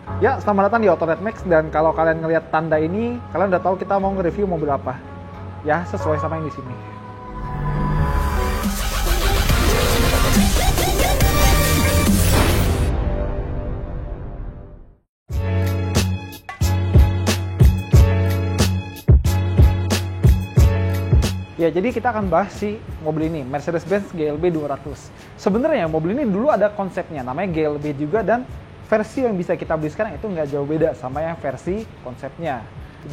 Ya, selamat datang di Autonet Max, dan kalau kalian ngelihat tanda ini, kalian udah tahu kita mau nge-review mobil apa. Ya, sesuai sama yang di sini. Ya, jadi kita akan bahas si mobil ini, Mercedes-Benz GLB 200. Sebenarnya mobil ini dulu ada konsepnya, namanya GLB juga, dan versi yang bisa kita beli sekarang itu nggak jauh beda sama yang versi konsepnya.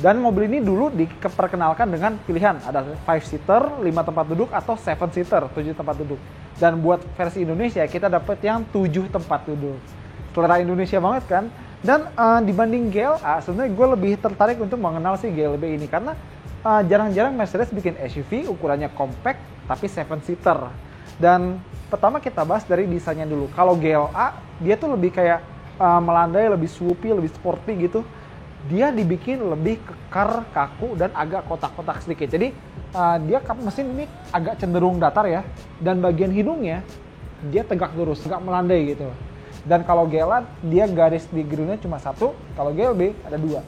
Dan mobil ini dulu diperkenalkan dengan pilihan, ada 5-seater, 5 tempat duduk, atau 7-seater, 7 tempat duduk. Dan buat versi Indonesia, kita dapat yang 7 tempat duduk. Selera Indonesia banget kan? Dan dibanding GLA, sebenarnya gue lebih tertarik untuk mengenal si GLB ini, karena jarang-jarang Mercedes bikin SUV ukurannya compact tapi 7-seater. Dan pertama kita bahas dari desainnya dulu. Kalau GLA dia tuh lebih kayak melandai, lebih swoopy, lebih sporty gitu. Dia dibikin lebih kekar, kaku, dan agak kotak-kotak sedikit. Jadi dia mesin ini agak cenderung datar ya. Dan bagian hidungnya dia tegak lurus, nggak melandai gitu. Dan kalau GLA dia garis di groundnya cuma satu, kalau GLB ada dua.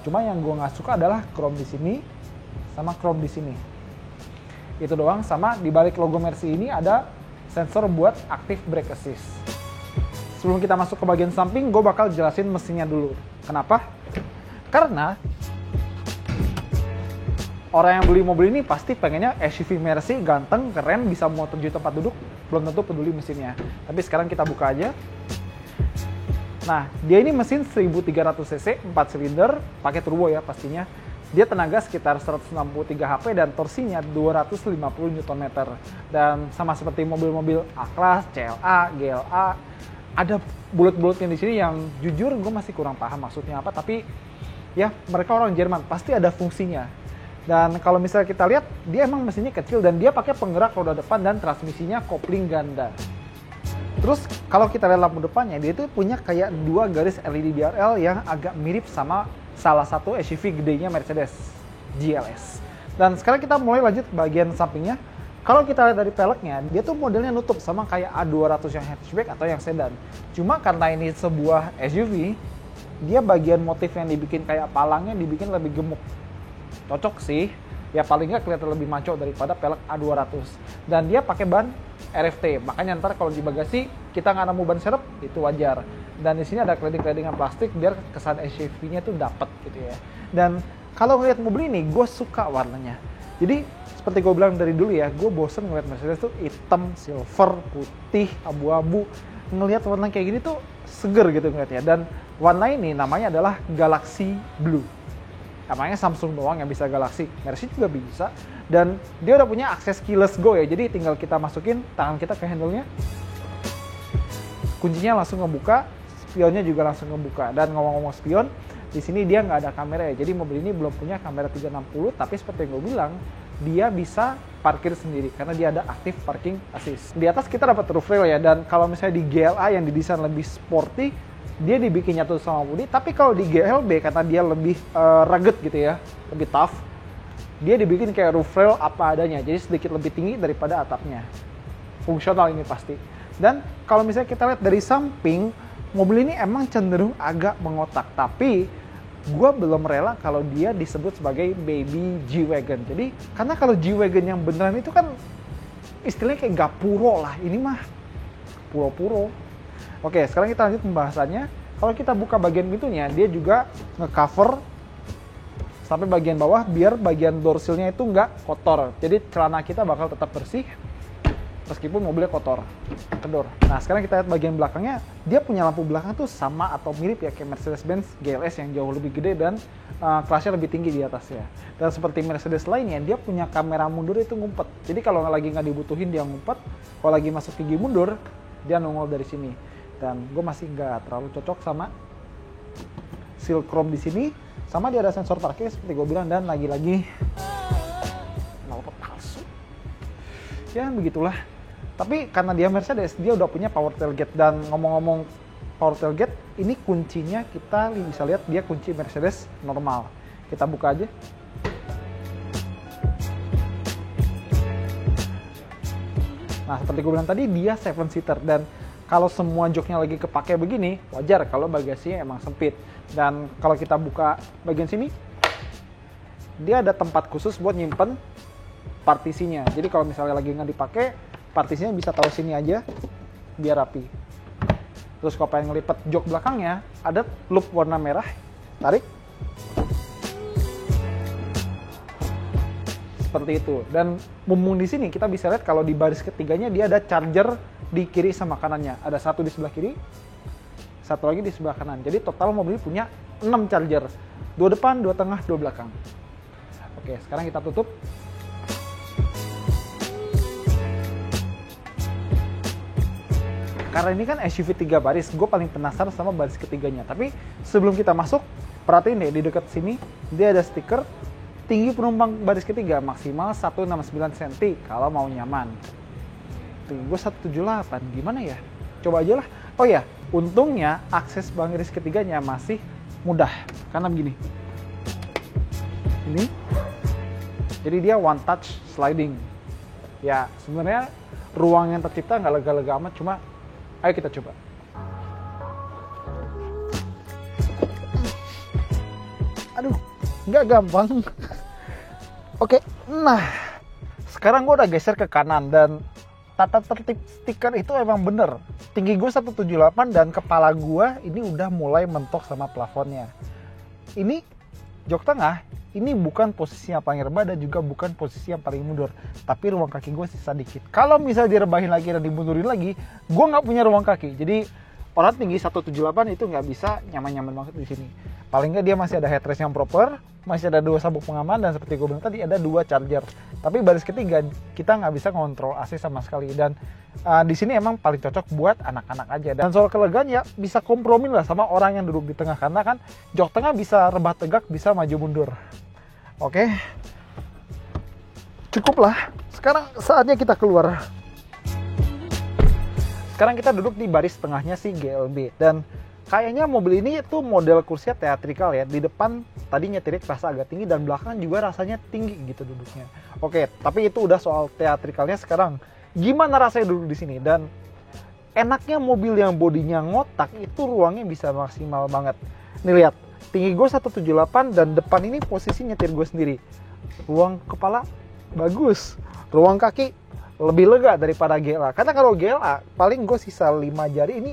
Cuma yang gue nggak suka adalah chrome di sini sama chrome di sini. Itu doang. Sama di balik logo Mercy ini ada sensor buat active brake assist. Sebelum kita masuk ke bagian samping, gue bakal jelasin mesinnya dulu. Kenapa? Karena orang yang beli mobil ini pasti pengennya SUV Mercy ganteng, keren, bisa muat 7 tempat duduk, belum tentu peduli mesinnya. Tapi sekarang kita buka aja. Nah, dia ini mesin 1300 cc, 4 silinder, pakai turbo ya pastinya. Dia tenaga sekitar 163 HP dan torsinya 250 Nm. Dan sama seperti mobil-mobil A-Class, CLA, GLA, ada bulat-bulatnya di sini yang jujur gue masih kurang paham maksudnya apa, tapi ya mereka orang Jerman, pasti ada fungsinya. Dan kalau misalnya kita lihat, dia emang mesinnya kecil dan dia pakai penggerak roda depan dan transmisinya kopling ganda. Terus kalau kita lihat lampu depannya, dia itu punya kayak 2 garis LED DRL yang agak mirip sama salah satu SUV gedenya Mercedes, GLS. Dan sekarang kita mulai lanjut ke bagian sampingnya. Kalau kita lihat dari peleknya, dia tuh modelnya nutup sama kayak A200 yang hatchback atau yang sedan. Cuma karena ini sebuah SUV, dia bagian motif yang dibikin kayak palangnya dibikin lebih gemuk. Cocok sih, ya paling nggak kelihatan lebih maco daripada pelek A200. Dan dia pakai ban RFT, makanya ntar kalau di bagasi kita nggak nemu ban serep, itu wajar. Dan di sini ada cladding-claddingan plastik biar kesan SUV-nya tuh dapet gitu ya. Dan kalau ngeliat mobil ini, gue suka warnanya. Jadi seperti gue bilang dari dulu ya, gue bosen ngeliat Mercedes tuh hitam, silver, putih, abu-abu. Ngeliat warna kayak gini tuh seger gitu ngeliatnya. Dan warna ini namanya adalah Galaxy Blue. Namanya Samsung doang yang bisa Galaxy, Mercy juga bisa. Dan dia udah punya akses keyless go ya, jadi tinggal kita masukin tangan kita ke handle-nya, kuncinya langsung ngebuka, spionnya juga langsung ngebuka. Dan ngomong-ngomong spion, di sini dia nggak ada kamera ya, jadi mobil ini belum punya kamera 360, tapi seperti yang gue bilang, dia bisa parkir sendiri karena dia ada active parking assist. Di atas kita dapat roof rail ya, dan kalau misalnya di GLA yang didesain lebih sporty, dia dibikin nyatu sama bodi. Tapi kalau di GLB karena dia lebih rugged gitu ya, lebih tough, dia dibikin kayak roof rail apa adanya, jadi sedikit lebih tinggi daripada atapnya. Fungsional ini pasti. Dan kalau misalnya kita lihat dari samping, mobil ini emang cenderung agak mengotak, tapi gue belum rela kalau dia disebut sebagai baby G-Wagon. Jadi karena kalau G-Wagon yang beneran itu kan istilahnya kayak gapuro lah, ini mah puro-puro. Oke, sekarang kita lanjut pembahasannya. Kalau kita buka bagian pintunya, dia juga nge-cover sampai bagian bawah biar bagian dorsilnya itu nggak kotor. Jadi celana kita bakal tetap bersih meskipun mobilnya kotor. Kedor. Nah, sekarang kita lihat bagian belakangnya. Dia punya lampu belakang tuh sama atau mirip ya kayak Mercedes-Benz GLS yang jauh lebih gede dan kelasnya lebih tinggi di atasnya. Dan seperti Mercedes lainnya, dia punya kamera mundur itu ngumpet. Jadi kalau lagi nggak dibutuhin dia ngumpet, kalau lagi masuk gigi mundur, dia nongol dari sini. Dan gue masih nggak terlalu cocok sama seal chrome di sini. Sama dia ada sensor parkir seperti gue bilang, dan lagi-lagi knalpot palsu. Ya begitulah. Tapi karena dia Mercedes, dia udah punya power tailgate. Dan ngomong-ngomong power tailgate, ini kuncinya kita bisa lihat dia kunci Mercedes normal. Kita buka aja. Nah, seperti gue bilang tadi, dia 7-seater. Dan kalau semua joknya lagi kepake begini, wajar kalau bagasinya emang sempit. Dan kalau kita buka bagian sini, dia ada tempat khusus buat nyimpen partisinya. Jadi kalau misalnya lagi nggak dipakai, partisinya bisa taruh sini aja, biar rapi. Terus kalau pengen ngelipet jok belakangnya, ada loop warna merah, tarik. Seperti itu. Dan mumpung di sini kita bisa lihat kalau di baris ketiganya dia ada charger di kiri sama kanannya. Ada satu di sebelah kiri, satu lagi di sebelah kanan. Jadi total mobil punya 6 charger. 2 depan, 2 tengah, 2 belakang. Oke, sekarang kita tutup. Karena ini kan SUV 3 baris, gue paling penasaran sama baris ketiganya. Tapi sebelum kita masuk, perhatiin deh di dekat sini, dia ada stiker tinggi penumpang baris ketiga maksimal 169 cm kalau mau nyaman. Tinggi gue 178, gimana ya? Coba aja lah. Oh ya, untungnya akses baris ketiganya masih mudah. Karena begini. Ini. Jadi dia one touch sliding. Ya, sebenarnya ruang yang tercipta nggak lega-lega amat, cuma ayo kita coba. Aduh, nggak gampang. Oke, nah sekarang gue udah geser ke kanan dan tata tertib stiker itu emang bener. Tinggi gue 178 dan kepala gue ini udah mulai mentok sama plafonnya. Ini jok tengah, ini bukan posisi yang paling rebah dan juga bukan posisi yang paling mundur. Tapi ruang kaki gue sisa dikit. Kalau misalnya direbahin lagi dan dimundurin lagi, gue nggak punya ruang kaki. Jadi orang tinggi 178 itu nggak bisa nyaman-nyaman banget di sini. Paling nggak dia masih ada headrest yang proper, masih ada 2 sabuk pengaman, dan seperti gue bilang tadi ada 2 charger. Tapi baris ketiga kita nggak bisa ngontrol AC sama sekali, dan di sini emang paling cocok buat anak-anak aja. Dan soal kelegaan ya bisa kompromi lah sama orang yang duduk di tengah, karena kan jok tengah bisa rebah tegak, bisa maju mundur. Oke, cukup lah. Sekarang saatnya kita keluar. Sekarang kita duduk di baris tengahnya si GLB, dan kayaknya mobil ini tuh model kursinya teatrikal ya. Di depan tadi nyetirnya rasa agak tinggi dan belakang juga rasanya tinggi gitu duduknya. Oke, tapi itu udah soal teatrikalnya. Sekarang gimana rasanya duduk di sini? Dan enaknya mobil yang bodinya ngotak itu ruangnya bisa maksimal banget. Nih lihat, tinggi gue 178 dan depan ini posisi nyetir gue sendiri. Ruang kepala bagus, ruang kaki lebih lega daripada GLA. Karena kalau GLA paling gue sisa 5 jari, ini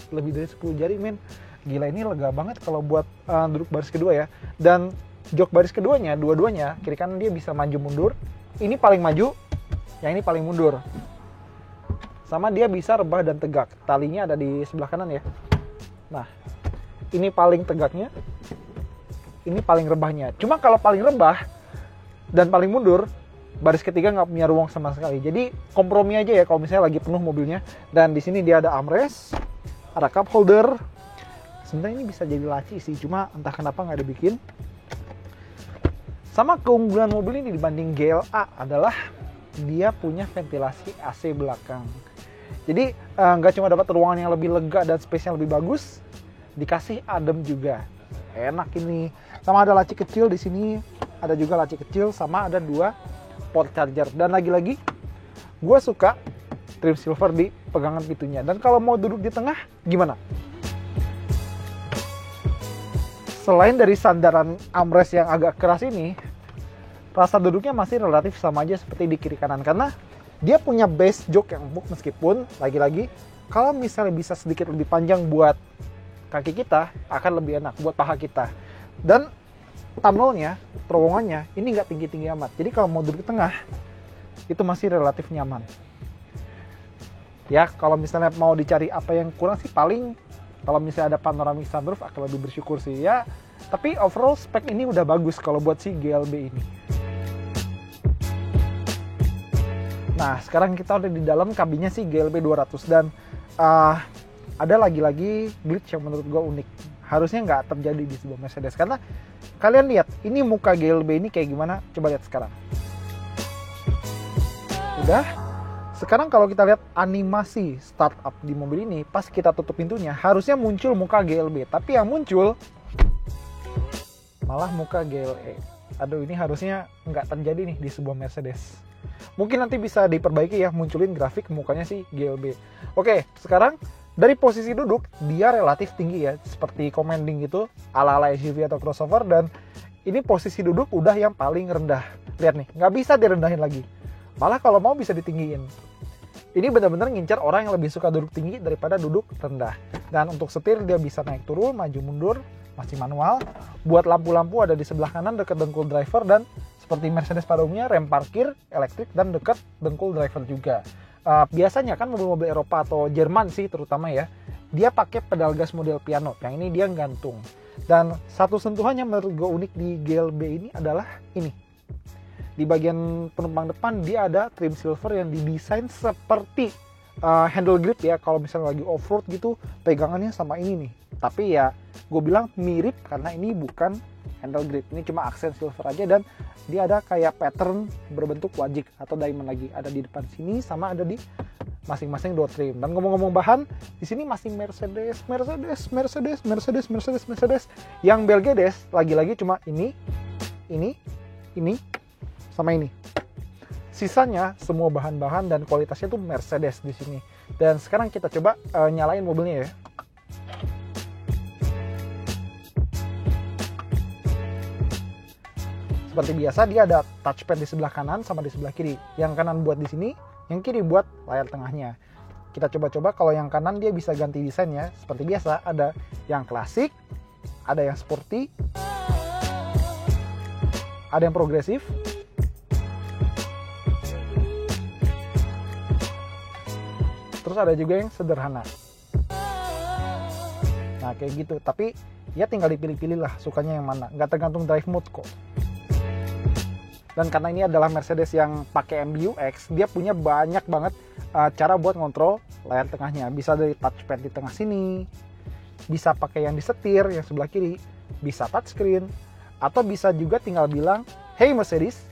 lebih dari 10 jari men. Gila, ini lega banget kalau buat duduk baris kedua ya. Dan jok baris keduanya, dua-duanya kiri kanan dia bisa maju mundur. Ini paling maju, yang ini paling mundur. Sama dia bisa rebah dan tegak. Talinya ada di sebelah kanan ya. Nah, ini paling tegaknya, ini paling rebahnya. Cuma kalau paling rebah dan paling mundur, baris ketiga nggak punya ruang sama sekali. Jadi kompromi aja ya kalau misalnya lagi penuh mobilnya. Dan di sini dia ada armrest, ada cup holder. Sebenarnya ini bisa jadi laci sih, cuma entah kenapa nggak dibikin. Sama keunggulan mobil ini dibanding GLA adalah dia punya ventilasi AC belakang. Jadi nggak cuma dapat ruangan yang lebih lega dan space yang lebih bagus, dikasih adem juga. Enak ini. Sama ada laci kecil di sini, ada juga laci kecil, sama ada 2 port charger. Dan lagi-lagi gue suka trim silver di pegangan pintunya. Dan kalau mau duduk di tengah gimana? Selain dari sandaran armrest yang agak keras ini, rasa duduknya masih relatif sama aja seperti di kiri kanan, karena dia punya base jok yang empuk. Meskipun lagi-lagi kalau misalnya bisa sedikit lebih panjang buat kaki kita, akan lebih enak buat paha kita. Dan tunnelnya, terowongannya ini nggak tinggi-tinggi amat. Jadi kalau mau duduk di tengah itu masih relatif nyaman. Ya, kalau misalnya mau dicari apa yang kurang sih, paling kalau misalnya ada panoramic sunroof akan lebih bersyukur sih ya. Tapi overall spek ini udah bagus kalau buat si GLB ini. Nah, sekarang kita udah di dalam kabinnya si GLB 200 dan ada lagi-lagi glitch yang menurut gue unik. Harusnya nggak terjadi di sebuah Mercedes, karena kalian lihat ini muka GLB ini kayak gimana. Coba lihat sekarang. Udah. Sekarang kalau kita lihat animasi startup di mobil ini, pas kita tutup pintunya, harusnya muncul muka GLB. Tapi yang muncul malah muka GLE. Aduh, ini harusnya nggak terjadi nih di sebuah Mercedes. Mungkin nanti bisa diperbaiki ya, munculin grafik mukanya si GLB. Oke, sekarang dari posisi duduk dia relatif tinggi ya, seperti commanding gitu, ala-ala SUV atau crossover. Dan ini posisi duduk udah yang paling rendah. Lihat nih, nggak bisa direndahin lagi. Malah kalau mau bisa ditinggiin. Ini benar-benar ngincar orang yang lebih suka duduk tinggi daripada duduk rendah. Dan untuk setir dia bisa naik turun, maju mundur, masih manual. Buat lampu-lampu ada di sebelah kanan dekat dengkul driver, dan seperti Mercedes pada umumnya rem parkir elektrik dan dekat dengkul driver juga. Biasanya kan mobil-mobil Eropa atau Jerman sih terutama ya, dia pakai pedal gas model piano. Yang ini dia gantung. Dan satu sentuhannya menurut gue unik di GLB ini adalah ini. Di bagian penumpang depan dia ada trim silver yang didesain seperti handle grip ya. Kalau misalnya lagi off-road gitu, pegangannya sama ini nih. Tapi ya gue bilang mirip karena ini bukan handle grip. Ini cuma aksen silver aja, dan dia ada kayak pattern berbentuk wajik atau diamond lagi. Ada di depan sini sama ada di masing-masing door trim. Dan ngomong-ngomong bahan, di sini masih Mercedes. Yang Belgedes lagi-lagi cuma ini, sama ini. Sisanya semua bahan-bahan dan kualitasnya tuh Mercedes di sini. Dan sekarang kita coba nyalain mobilnya ya. Seperti biasa dia ada touchpad di sebelah kanan sama di sebelah kiri. Yang kanan buat di sini, yang kiri buat layar tengahnya. Kita coba-coba. Kalau yang kanan dia bisa ganti desainnya. Seperti biasa ada yang klasik, ada yang sporty, ada yang progresif, terus ada juga yang sederhana. Nah kayak gitu. Tapi ya tinggal dipilih-pilih lah sukanya yang mana. Nggak tergantung drive mode kok. Dan karena ini adalah Mercedes yang pakai MBUX, dia punya banyak banget cara buat ngontrol layar tengahnya. Bisa dari touchpad di tengah sini, bisa pakai yang di setir, yang sebelah kiri, bisa touchscreen, atau bisa juga tinggal bilang, "Hey Mercedes,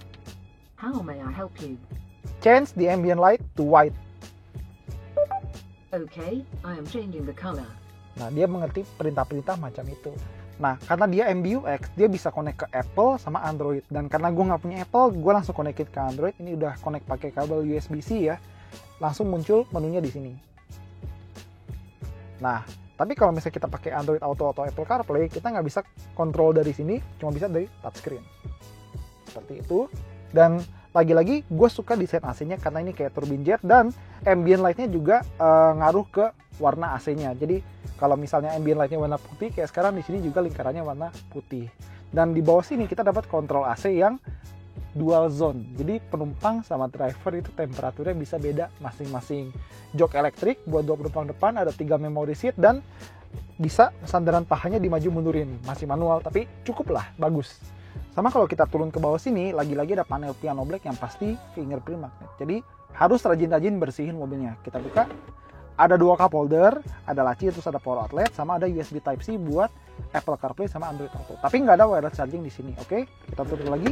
how may I help you? Change the ambient light to white." Okay, I am changing the color. Nah, dia mengerti perintah-perintah macam itu. Nah, karena dia MBUX, dia bisa connect ke Apple sama Android. Dan karena gue nggak punya Apple, gue langsung connectin ke Android. Ini udah connect pakai kabel USB-C ya. Langsung muncul menunya di sini. Nah, tapi kalau misalnya kita pakai Android Auto atau Apple CarPlay, kita nggak bisa kontrol dari sini, cuma bisa dari touchscreen. Seperti itu. Dan lagi-lagi gue suka desain AC-nya karena ini kayak turbine jet, dan ambient light-nya juga ngaruh ke warna AC-nya. Jadi kalau misalnya ambient light-nya warna putih, kayak sekarang di sini juga lingkarannya warna putih. Dan di bawah sini kita dapat kontrol AC yang dual zone. Jadi penumpang sama driver itu temperaturnya bisa beda masing-masing. Jok elektrik buat dua penumpang depan, ada 3 memory seat, dan bisa sandaran pahanya dimaju mundurin. Masih manual tapi cukup lah, bagus. Sama kalau kita turun ke bawah sini, lagi-lagi ada panel piano black yang pasti fingerprint magnet. Jadi harus rajin-rajin bersihin mobilnya. Kita buka, ada 2 cup holder, ada laci, terus ada power outlet, sama ada USB Type-C buat Apple CarPlay sama Android Auto. Tapi nggak ada wireless charging di sini. Oke, kita tutup lagi.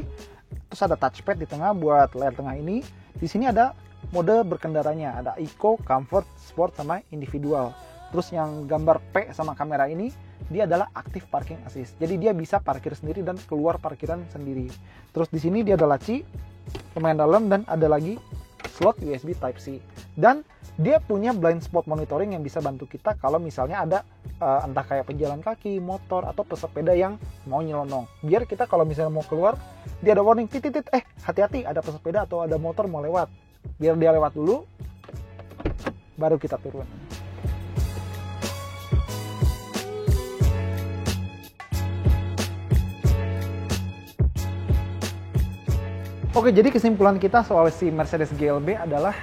Terus ada touchpad di tengah buat layar tengah ini. Di sini ada mode berkendaranya, ada Eco, Comfort, Sport, sama Individual. Terus yang gambar P sama kamera ini, dia adalah Active Parking Assist. Jadi dia bisa parkir sendiri dan keluar parkiran sendiri. Terus di sini dia ada laci, lumayan dalam, dan ada lagi slot USB Type-C. Dan dia punya blind spot monitoring yang bisa bantu kita kalau misalnya ada entah kayak pejalan kaki, motor, atau pesepeda yang mau nyelonong. Biar kita kalau misalnya mau keluar, dia ada warning, titit, hati-hati ada pesepeda atau ada motor mau lewat. Biar dia lewat dulu, baru kita turun. Oke, jadi kesimpulan kita soal si Mercedes GLB adalah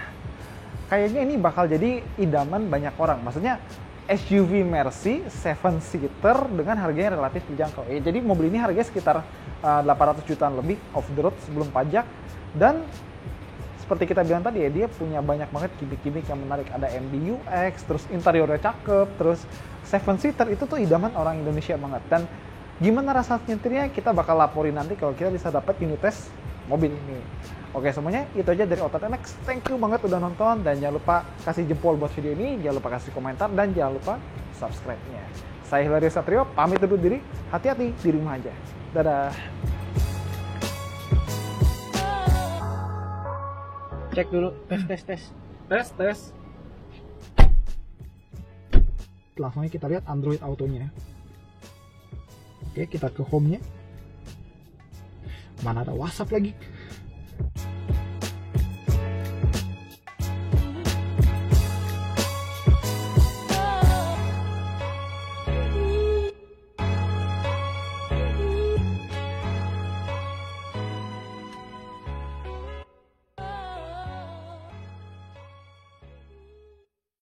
kayaknya ini bakal jadi idaman banyak orang. Maksudnya SUV Mercy 7-seater dengan harganya relatif terjangkau. Jadi mobil ini harganya sekitar 800 jutaan lebih off the road sebelum pajak. Dan seperti kita bilang tadi ya, dia punya banyak banget gimmick-gimmick yang menarik. Ada MBUX, terus interiornya cakep, terus 7-seater itu tuh idaman orang Indonesia banget. Dan gimana rasa nyetirnya kita bakal laporin nanti kalau kita bisa dapat unit test mobil ini. Oke, semuanya itu aja dari Otot MX. Thank you banget udah nonton, dan jangan lupa kasih jempol buat video ini, jangan lupa kasih komentar, dan jangan lupa subscribe-nya. Saya Hilario Satrio, pamit undur diri. Hati-hati di rumah aja. Dadah. Cek dulu, tes. Tes. Langsungnya kita lihat Android Autonya. Oke, kita ke home-nya. Mana ada WhatsApp lagi?